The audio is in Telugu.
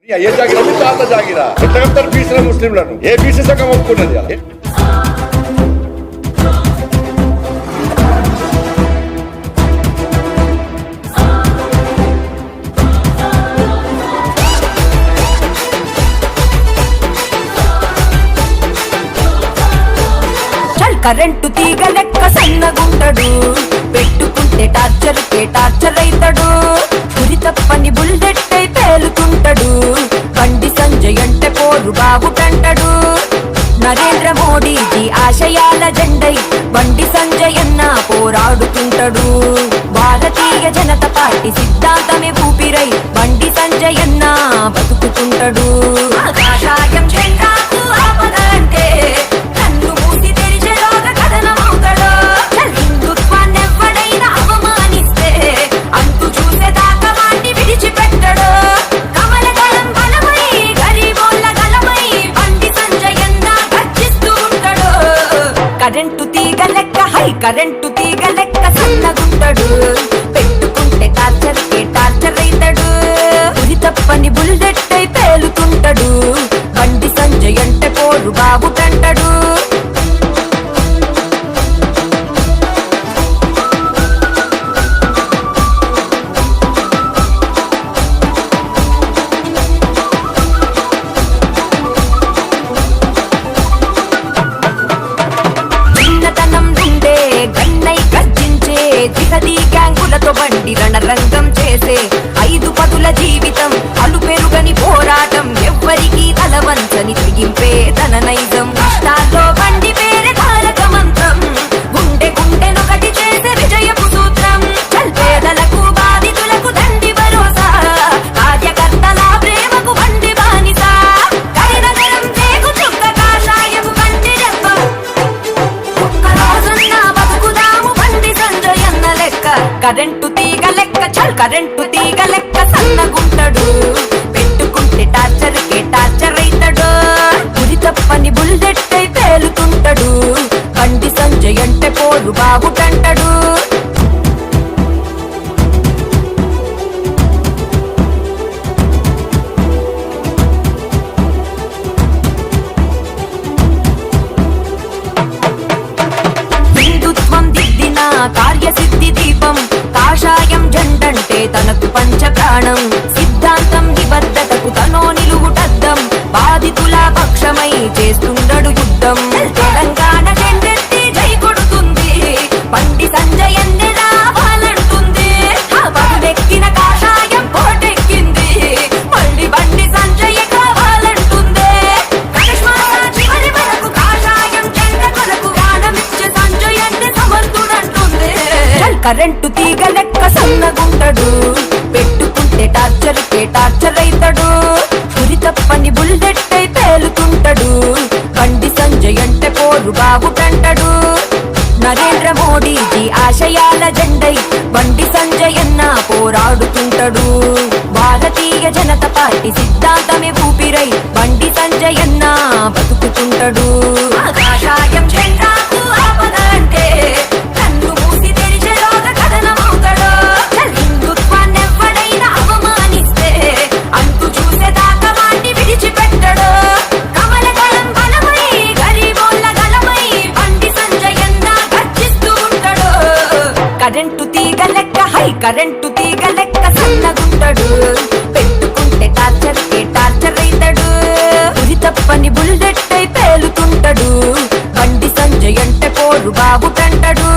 ఏ జాగిరా మీ తాత జాగిరా ఎట్లా కప్తారు బీసీల ముస్లింలను ఏ బీసీ సంఘం ఒప్పుకున్నది కరెంటు తీగ లెక్క సన్నగుంటడు, పెట్టుకుంటే టార్చర్ అయితడు. గురి తప్పని బుల్లెట్ అయి పేలుతుంటడు, బండి సంజయ్ అంటే పోరు బాగుటంటడు. నరేంద్ర మోడీజీ ఆశయాల జెండై బండి సంజయ్ అన్న పోరాడుతుంటడు. భారతీయ జనతా పార్టీ సిద్ధాంతమే ఊపిరై బండి సంజయ్ అన్న బతుకుతుంటడు. కాషాయం జెండాకు ఆపద అంటే కన్ను మూసి తెరిచే రోగ కథనమవుతాడు. హిందుత్వాన్ని ఎవడైనా అవమానిస్తే అంతు చూసేదాకా వాణ్ణి విడిచిపెట్టడు. కమల దళం బలమై గరీబోళ్ళ గలమై బండి సంజయ్ అన్న గర్జిస్తూ ఉంటాడు. కరెంటు తీగ లెక్క కరెంటు తీగ లెక్క సన్నగుంటాడు, పెట్టుకుంటే టార్చర్ అయితాడు. ఉరి తప్పని బుల్లెట్ అయి పేలుతుంటాడు, బండి సంజయ్ అంటే పోరు బాగుటంటాడు. దిగది గ్యాంగులతో బండి రణరంగం చేసే 5 పదుల జీవితం, అలు పెరుగని పోరాటం, ఎవ్వరికి తలవంచని తెగింపే తన నైజం. కష్టాల్లో బండి పేరే తారక మంత్రం, గుండె గుండెనొకటి చేసే విజయపు సూత్రం. పేదలకు బాధితులకు దండి భరోసా, కార్యకర్తల ప్రేమకు బండి బానిస. కరినగరం తేగు చుక్క కాషాయము బండి దెబ్బ, ఒక్క రోజున్నా బతుకుదాము బండి సంజయ్ అన్న లెక్క. కరెంటు తీగ లెక్క కరెంటు తీగ లెక్క సన్నగుంటాడు, పెట్టుకుంటే టార్చర్ అయితాడు. గురి తప్పని బుల్లెట్ అయి పేలుతుంటాడు, బండి సంజయ్ అంటే పోరు బాగుటంటాడు. హిందుత్వం దిద్దిన కార్యసిద్ధి దీపం, కాషాయం జెండంటే తనకు పంచ ప్రాణం. సిద్ధాంతం నిబద్ధతకు తనో నిలువుటద్దం, బాధితుల పక్షమై చేస్తుండడు యుద్ధం. తెలంగాణ జెండెత్తి జై కొడుతుంది, బండి సంజయ్ అన్నే రావాలంటుంది. బరువెక్కిన కాషాయం పోటెక్కింది, మళ్ళీ బండి సంజయ్ కావాలంటుంది. కరిష్మాల చివరి వరకు కాషాయం జెండ కొరకు ప్రాణమిచ్చే సంజయ్ అన్నే సమర్థుడంటుంది. కరెంటు తీగ లెక్క సన్నగుంటాడు, పెట్టుకుంటే టార్చర్ అయితాడు. గురి తప్పని బుల్లెట్ అయి పేలుతుంటాడు, బండి సంజయ్ అంటే పోరు బాగుటంటాడు. నరేంద్ర మోడీజీ ఆశయాల జెండై బండి సంజయ్ అన్న పోరాడుతుంటాడు. భారతీయ జనతా పార్టీ సిద్ధాంతమే ఊపిరై బండి సంజయ్ అన్న బతుకుతుంటాడు. కాషాయం జెండాకు ఆపద అంటే కన్ను మూసి తెరిచే రోగ కథనమవుతాడు. హిందుత్వాన్ని ఎవడైనా అవమానిస్తే అంతు చూసేదాకా వాణ్ణి విడిచిపెట్టడు. కమల దళం బలమై గరీబోళ్ళ గలమై బండి సంజయ్ అన్న గర్జిస్తూ ఉంటాడు. కరెంటు తీగ లెక్క కరెంటు తీగ లెక్క సన్నగుంటాడు, పెట్టుకుంటే టార్చర్ అయితాడు. ఉరి తప్పని బుల్లెట్ అయి పేలుతుంటాడు, బండి సంజయ్ అంటే పోరు బాగుటంటాడు.